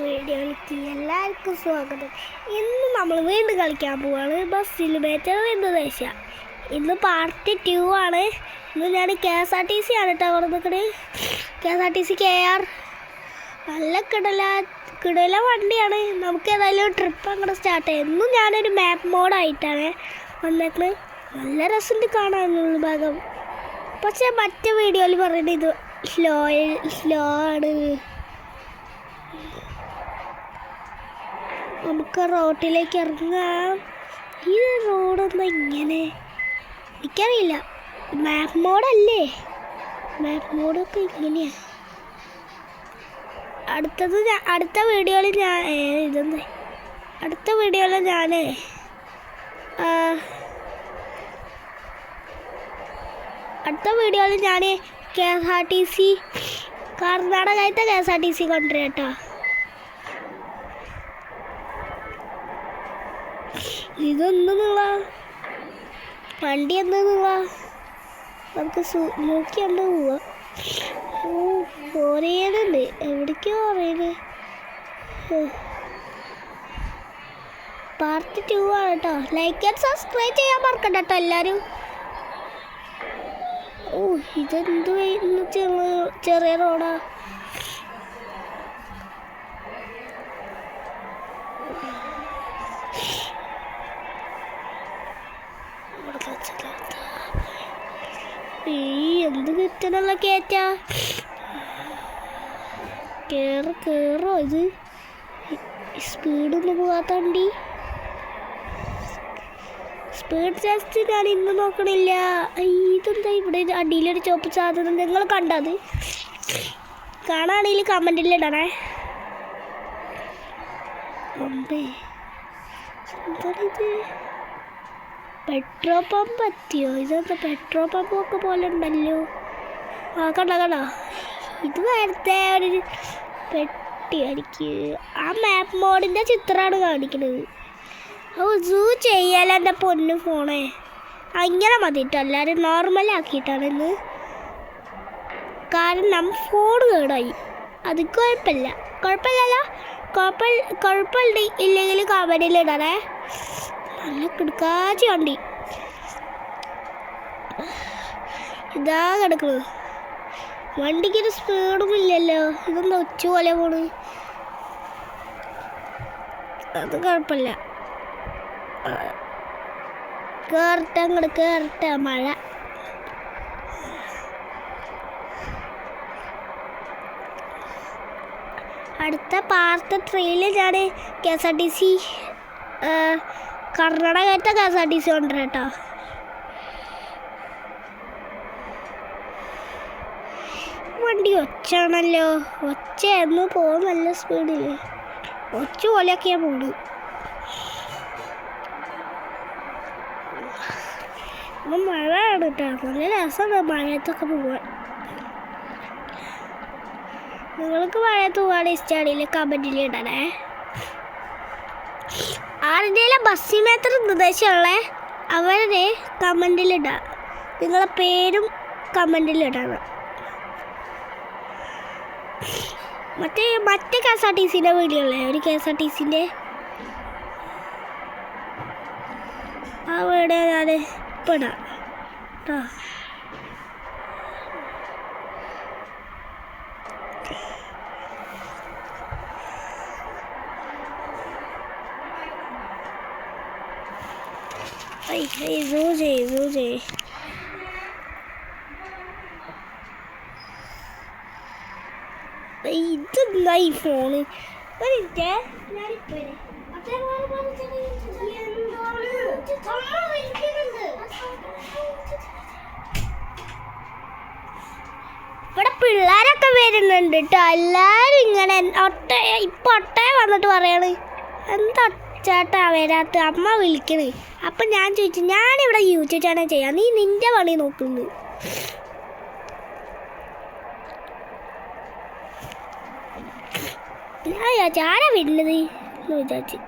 വീഡിയോയിലേക്ക് എല്ലാവർക്കും സ്വാഗതം. ഇന്ന് നമ്മൾ വീണ്ടും കളിക്കാൻ പോവാണ് ബസ് സിലിമേറ്റർ എന്ന് ദേശ. ഇന്ന് പാർട്ട് 2 ആണ്. ഇന്ന് ഞാൻ KSRTC ആണ് കേട്ടോ അവിടെ നിൽക്കണേ. KSRTC KR നല്ല കിടല വണ്ടിയാണ്. നമുക്ക് ഏതായാലും ട്രിപ്പ് അങ്ങോട്ട് സ്റ്റാർട്ട് ചെയ്യാം. ഇന്നും ഞാനൊരു മാപ്പ് മോഡായിട്ടാണ് വന്നേക്കുന്നത്. നല്ല രസമുണ്ട് കാണാനുള്ള ഭാഗം. പക്ഷേ മറ്റേ വീഡിയോയിൽ പറയുന്നത് ഇത് സ്ലോ ആണ്. നമുക്ക് റോട്ടിലേക്ക് ഇറങ്ങാം. ഈ റോഡൊന്നും ഇങ്ങനെ എനിക്കറിയില്ല. മാപ്പ് മോഡല്ലേ, മാപ്പ് മോഡൊക്കെ ഇങ്ങനെയാണ്. അടുത്ത വീഡിയോയിൽ ഞാൻ KSRTC കർണാടകത്തെ KSRTC കൊണ്ടുവരാം കേട്ടോ. ഇതൊന്നുള്ള വണ്ടി എന്തെന്നുള്ള നമുക്ക് നോക്കി കണ്ട് പോവാം. കുറേതുണ്ട്, എവിടേക്കോ പറയുന്നത്. പാർട്ട് 2 ആണ് കേട്ടോ. ലൈക്ക് ആൻഡ് സബ്സ്ക്രൈബ് ചെയ്യാൻ മറക്കണ്ട കേട്ടോ എല്ലാവരും. ഇതെന്ത് ചെറിയ റോഡാ. എന്ത് കിട്ടണല്ല കയറ്റാ. കേറോ ഇത് സ്പീഡൊന്നും പോകാത്ത വണ്ടി. സ്പീഡ് ടെസ്റ്റ് ഞാൻ ഇന്ന് നോക്കണില്ല. ഇതെന്താ ഇവിടെ അടിയിലൊരു ചുവപ്പ് സാധനം, നിങ്ങൾ കണ്ടത്? കാണാണെങ്കിൽ കമൻറ്റിൽ ഇടണേ. എന്താണിത്? പെട്രോൾ പമ്പ് പറ്റിയോ? ഇതെന്താ പെട്രോൾ പമ്പൊക്കെ പോലെ ഉണ്ടല്ലോ. കണ്ടോ ഇത് നേരത്തെ ഒരു പെട്ടി അടിക്കുക. ആ മാപ്പ് മോഡിൻ്റെ ചിത്രമാണ് കാണിക്കുന്നത്. സൂ ചെയ്യാലോ എൻ്റെ പൊന്നു ഫോണേ. അങ്ങനെ മതിട്ടോ, എല്ലാവരും നോർമലാക്കിയിട്ടാണ് ഇന്ന്. കാരണം ഫോൺ കേടായി. അത് കുഴപ്പമില്ലല്ലോ. ഇല്ലെങ്കിൽ കമൻറ്റിലിടണേ. നല്ല കിടക്കാച്ചി വണ്ടി ഇതാ കിടക്കുന്നത്. വണ്ടിക്കൊരു സ്പീഡും ഇല്ലല്ലോ. ഇതൊന്നും ഉച്ച പോലെ പോണ്. അത് കുഴപ്പമില്ല. കേറട്ടെ മഴ. അടുത്ത പാർട്ട് 3 ഞാൻ KSRTC കർണാടകത്തെ KSRTC കൊണ്ടുവരാം കേട്ടോ. വണ്ടി ഒച്ചാണല്ലോ. ഒച്ചയെന്ന് പോകും നല്ല സ്പീഡിൽ. ഒച്ച പോലെയൊക്കെയാണ് പോകുന്നത്. അപ്പം മഴയാണ് കേട്ടോ. നല്ല രസമാണ് മഴയത്തൊക്കെ പോകാൻ. നിങ്ങൾക്ക് മഴയത്ത് പോകാൻ ഇഷ്ടമാണെങ്കിൽ കമൻറ്റിൽ ഇടണേ. ആരുടെയും ബസ് മേത്ര നിർദ്ദേശമുള്ള അവരുടെ കമൻറ്റിലിടാം. നിങ്ങളെ പേരും കമൻറ്റിലിടണം. മറ്റേ KSRTCൻ്റെ വീഡിയോ ഉള്ളേ, ഒരു KSRTCൻ്റെ ആ വീഡിയോ ഞാൻ ഇപ്പം ഇടാം കേട്ടോ. ഇതെന്താ ഈ ഫോണ്? ഇവിടെ പിള്ളേരൊക്കെ വരുന്നുണ്ട് കേട്ടോ. എല്ലാവരും ഇങ്ങനെ ഒട്ടേ വന്നിട്ട് പറയാണ് എന്താ ചേട്ടാ വരാത്ത, അമ്മ വിളിക്കണേ. അപ്പം ഞാൻ ചോദിച്ചു, ഞാനിവിടെ യൂട്യൂബ് ചാനൽ ചെയ്യാം, നീ നിൻ്റെ പണി നോക്കുന്നു. ഞാൻ വിചാരിച്ചു ആരാ വരുന്നത് എന്ന് വിചാരിച്ചു.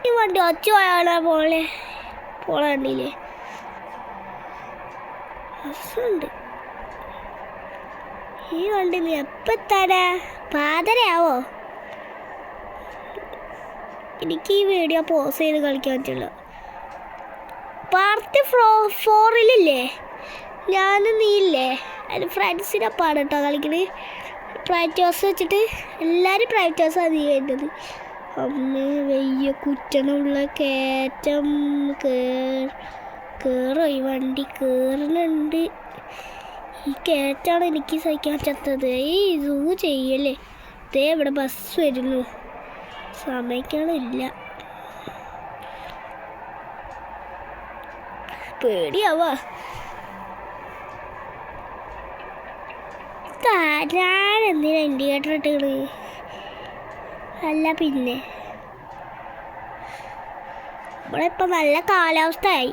ഈ വണ്ടി ഒച്ച പോയാളെ പോളണ്ടില്ലേ. രസമുണ്ട്. ഈ വണ്ടി നീ എപ്പോൾ എത്താനാ? പാതരയാവോ? എനിക്ക് ഈ വീഡിയോ പോസ് ചെയ്ത് കളിക്കാൻ പറ്റില്ല. പാർട്ട് 4-ലില്ലേ ഞാനും നീയില്ലേ അതിന് ഫ്രണ്ട്സിനൊപ്പാണ് കേട്ടോ കളിക്കുന്നത്. പ്രൈവറ്റ് ഹൗസ് വെച്ചിട്ട് എല്ലാവരും പ്രൈവറ്റ് ഹൗസാണ് നീ വരുന്നത്. അമ്മ വലിയ കുറ്റനുള്ള കയറ്റം. കയറോ ഈ വണ്ടി കയറുന്നുണ്ട്. ഈ കയറ്റാണ് എനിക്ക് സഹിക്കാൻ പറ്റാത്തത്. ഈ സൂ ചെയ്യല്ലേ. ദേ ഇവിടെ ബസ് വരുന്നു. സമയക്കാണില്ല. പേടിയാവാ. ഞാൻ എന്തിനാ ഇൻഡിക്കേറ്റർ ഇട്ടത്? അല്ല പിന്നെ ഇവിടെ ഇപ്പം നല്ല കാലാവസ്ഥയായി.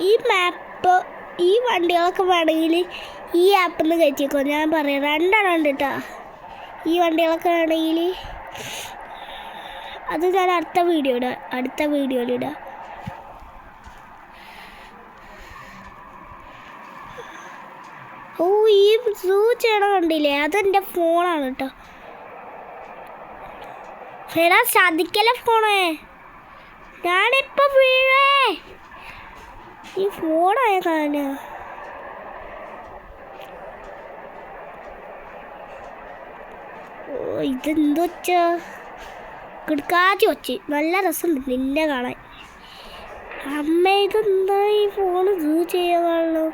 ഈ മാപ്പ് ഈ വണ്ടികളൊക്കെ വേണമെങ്കിൽ ഈ ആപ്പിൽ നിന്ന് കയറ്റിക്കോ. ഞാൻ പറയാം 2 ഉണ്ട് കേട്ടോ. ഈ വണ്ടികളൊക്കെ വേണമെങ്കിൽ അത് ഞാൻ അടുത്ത വീഡിയോയിലിടാം. ഓ ഈ സൂ ചെയ്യണ കണ്ടില്ലേ? അതെൻ്റെ ഫോണാണ് കേട്ടോ. എടാ ശ്രദ്ധിക്കല്ലേ ഫോണേ. ഞാനിപ്പോൾ വീഴേ. ഈ ഫോണായ കാണാ. ഓ ഇതെന്ത് വെച്ച കിടക്കാച്ചി വച്ച്. നല്ല രസമുണ്ട് നിന്നെ കാണാൻ. അമ്മ ഇതെന്താ ഈ ഫോണ് സൂ ചെയ്യാണല്ലോ.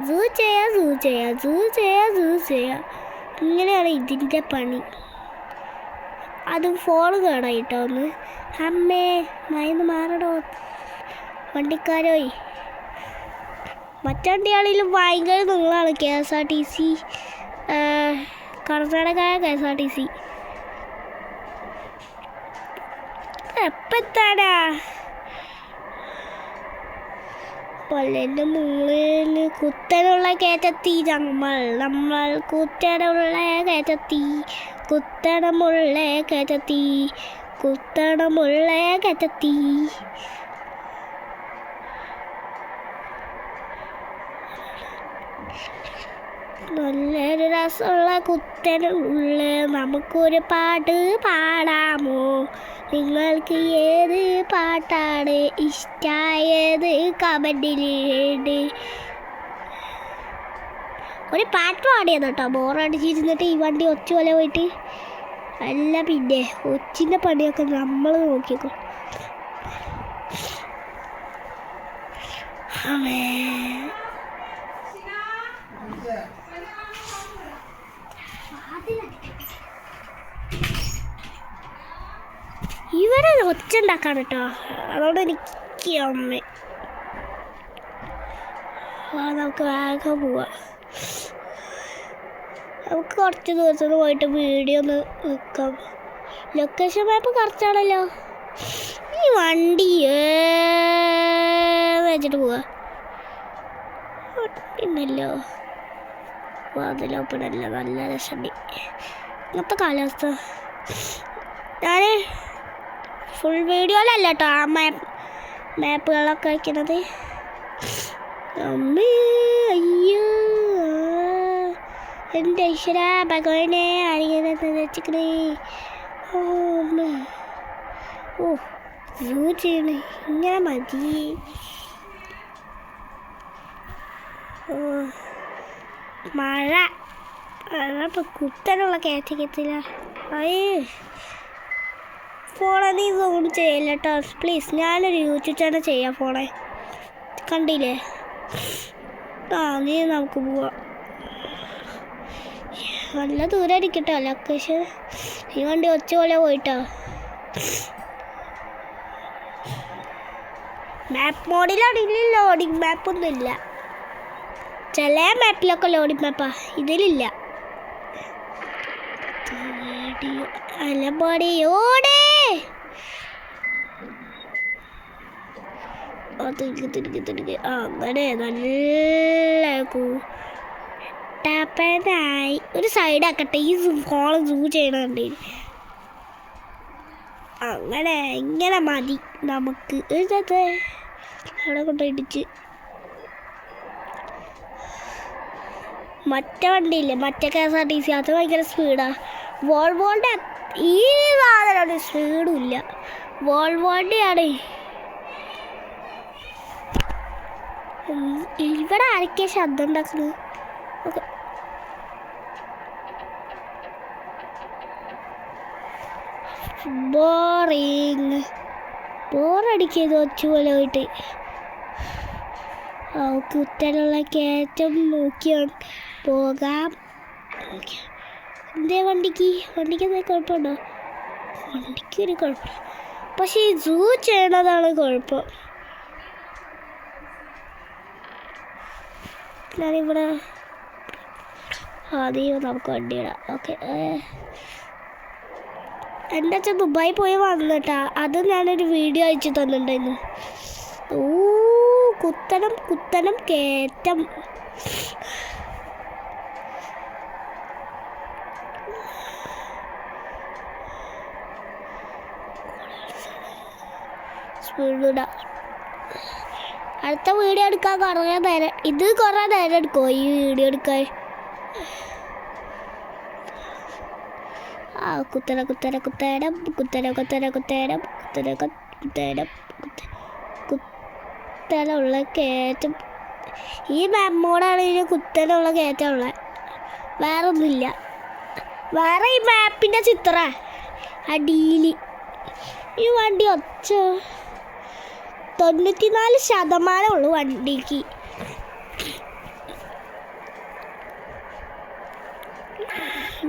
സൂ ചെയ്യാ ഇങ്ങനെയാണ് ഇതിൻ്റെ പണി. അതും ഫോൺ കേടായിട്ടോ. ഒന്ന് അമ്മേ മയന്ന് മാറടോ വണ്ടിക്കാരോയി. മറ്റവണ്ടിയാണെങ്കിലും ഭയങ്കര നിങ്ങളാണ്. KSRTC Karnataka KSRTC എപ്പെത്താടാ? പല്ലിൻ്റെ മുകളിൽ കുത്തനുള്ള കയറ്റത്തി. നമ്മൾ കുത്തനുള്ള കയറ്റത്തി. നല്ലൊരു രസമുള്ള കുത്തനുള്ള നമുക്കൊരു പാട്ട് പാടാമോ? നിങ്ങൾക്ക് ഏത് പാട്ടാണ് ഇഷ്ടമായത് കമൻറ്റിലിട്. ഒരു പാട്ട് പാടിയത് കേട്ടോ. ബോറടിച്ചിരുന്നിട്ട് ഈ വണ്ടി ഒച്ച പോലെ പോയിട്ട്. അല്ല പിന്നെ ഒച്ചിൻ്റെ പണിയൊക്കെ നമ്മൾ നോക്കിക്കോ. ഇവിടെ ഒച്ച ഉണ്ടാക്കാണ് കേട്ടോ. അതുകൊണ്ട് എനിക്ക് അമ്മ നമുക്ക് വേഗം പോവാം. നമുക്ക് കുറച്ച് ദിവസം പോയിട്ട് വീഡിയോ ഒന്ന് വെക്കാം. ലൊക്കേഷൻ മാപ്പ് കറക്റ്റാണല്ലോ. ഈ വണ്ടി വെച്ചിട്ട് പോവാ. പിന്നല്ലോ അതിലോപ്പണല്ല. നല്ല രസമുണ്ട് ഇന്നത്തെ കാലാവസ്ഥ. ഞാൻ ഫുൾ വീഡിയോയിലല്ല കേട്ടോ ആ മാപ്പുകളൊക്കെ വയ്ക്കുന്നത്. അമ്മേ അയ്യോ എൻ്റെ ഈശ്വര ഭഗവാനെ ആരെങ്കിലും വെച്ചിക്കണേ. ഓ അമ്മ ഓ സൂ ചെയ്യണേ ഇങ്ങനെ മതി. മഴ ഇപ്പം കുത്തനുള്ള കയറ്റിക്കത്തില്ല. അയ്യേ ഫോണെ നീ സൂം ചെയ്യല്ല കേട്ടോ പ്ലീസ്. ഞാനൊരു യൂട്യൂബ് ചാനൽ ചെയ്യാം ഫോണെ. കണ്ടില്ലേ? നീ നമുക്ക് പോവാം. നല്ല ദൂരമായിരിക്കട്ടോ ലൊക്കേഷൻ. ഈ വണ്ടി ഒച്ച പോലെ പോയിട്ടോ. മാപ്പ് മോഡിലാണെങ്കിൽ ലോഡിങ് മാപ്പൊന്നും ഇല്ല. ചില മാപ്പിലൊക്കെ ലോഡിങ് മാപ്പാ, ഇതിലില്ല. അലമ്പടിയോടെ അങ്ങനെ നല്ല ടാപ്പനായി. ഒരു സൈഡാക്കട്ടെ ഈ ഫോൺ സൂ ചെയ്യണുണ്ട്. അങ്ങനെ ഇങ്ങനെ മതി നമുക്ക്. അവിടെ കൊണ്ടിടിച്ച് മറ്റേ വണ്ടിയില്ലേ മറ്റേ KSRTC അത് ഭയങ്കര സ്പീഡാണ്. വോൾവോൻ്റെ ഈ സാധനമാണ് സ്പീഡും ഇല്ല. വോൾവോൻ്റെ ആണ്. ഇവിടെ ആരൊക്കെയാണ് ശബ്ദം ഉണ്ടാക്കുന്നത്? ഓക്കെ, ബോറടിക്കത് ഒച്ച പോലെ പോയിട്ട്. കുത്തനുള്ള കയറ്റം നോക്കി പോകാം. എന്തേ വണ്ടിക്ക് എന്താ കുഴപ്പമുണ്ടോ? വണ്ടിക്കൊരു കുഴപ്പമില്ല, പക്ഷേ ഈ സൂ ചെയ്യണതാണ് കുഴപ്പം. ഞാനിവിടെ ആദ്യം നമുക്ക് വണ്ടി ഇടാം. ഓക്കെ, എൻ്റെ അച്ഛൻ ദുബായി പോയി വന്നിട്ടാ, അത് ഞാനൊരു വീഡിയോ അയച്ചു തന്നിട്ടുണ്ടായിരുന്നു. കുത്തനം കയറ്റം. സ്പീഡിടാം. അടുത്ത വീഡിയോ എടുക്കാൻ കുറേ നേരം, ഇത് കുറേ നേരം എടുക്കുമോ ഈ വീഡിയോ എടുക്കാൻ? കുത്തനുള്ള കയറ്റം. ഈ മാപ്പോടാണ് ഇതിന് കുത്തനുള്ള കയറ്റമുള്ളത്, വേറെ ഒന്നുമില്ല. വേറെ ഈ മാപ്പിൻ്റെ ചിത്ര അടിയിൽ ഈ വണ്ടി 94% ഉള്ളു വണ്ടിക്ക്.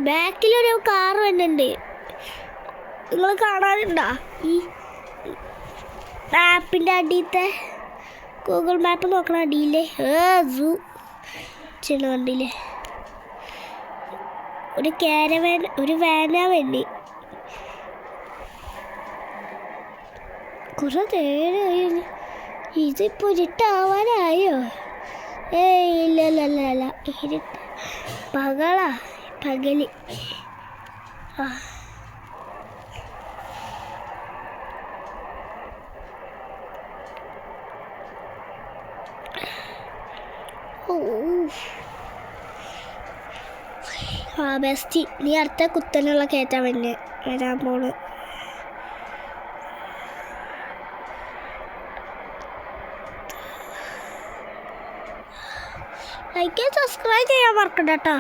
ബാക്കിലൊരു കാർ വരുന്നുണ്ട്, നിങ്ങൾ കാണാനുണ്ടോ? ഈ മാപ്പിൻ്റെ അടിയിലത്തെ ഗൂഗിൾ മാപ്പ് നോക്കണ അടിയില്ലേ സൂ ചെന്ന വണ്ടിയില്ലേ ഒരു വാനാ വേണ്ടി. കുറേ നേരമായി. ഇതിപ്പോൾ ഇരുട്ടാവാനായോ? ഇല്ല ഇരുട്ട് പകല്. ബെസ്റ്റ്. നീ അടുത്ത കുത്തനുള്ള കയറ്റാൻ വരാൻ പോണ്. ലൈക്ക് സബ്സ്ക്രൈബ് ചെയ്യാൻ മറക്കണ്ട കേട്ടോ.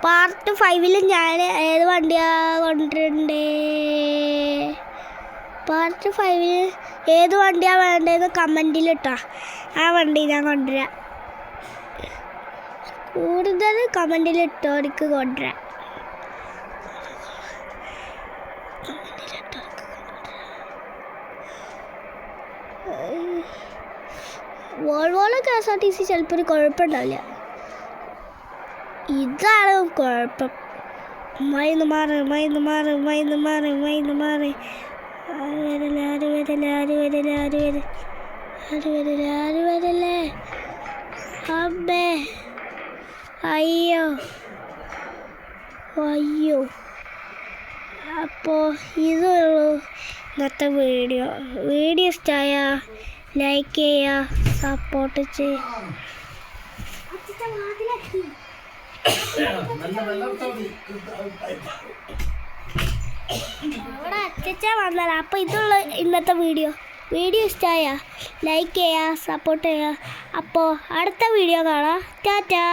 പാർട്ട് 5 ഞാൻ ഏത് വണ്ടിയാണ് കൊണ്ടുവരണ്ടേ? പാർട്ട് 5 ഏത് വണ്ടിയാണ് വേണ്ടതെന്ന് കമൻറ്റിൽ ഇട്ടോ. ആ വണ്ടി ഞാൻ കൊണ്ടുവരാം. കൂടുതൽ കമൻറ്റിൽ ഇട്ടോ, എനിക്ക് കൊണ്ടുവരാം. വോൾവോളോ KSRTC ചിലപ്പോൾ ഒരു കുഴപ്പമുണ്ടാവില്ല, ഇതാണ് കുഴപ്പം. മൈന്ന് മാറ്. അമ്മേ അയ്യോ. അപ്പോൾ ഇതുള്ളൂ ഇന്നത്തെ വീഡിയോ. ഇഷ്ടമായ ലൈക്ക് ചെയ്യുക, സപ്പോർട്ട് ചെയ്യുക. അവിടെ അച്ഛ വന്നാൽ. അപ്പോൾ ഇതുള്ള ഇന്നത്തെ വീഡിയോ ഇഷ്ടമായ ലൈക്ക് ചെയ്യുക, സപ്പോർട്ട് ചെയ്യുക. അപ്പോൾ അടുത്ത വീഡിയോ കാണാം. ടാറ്റാ.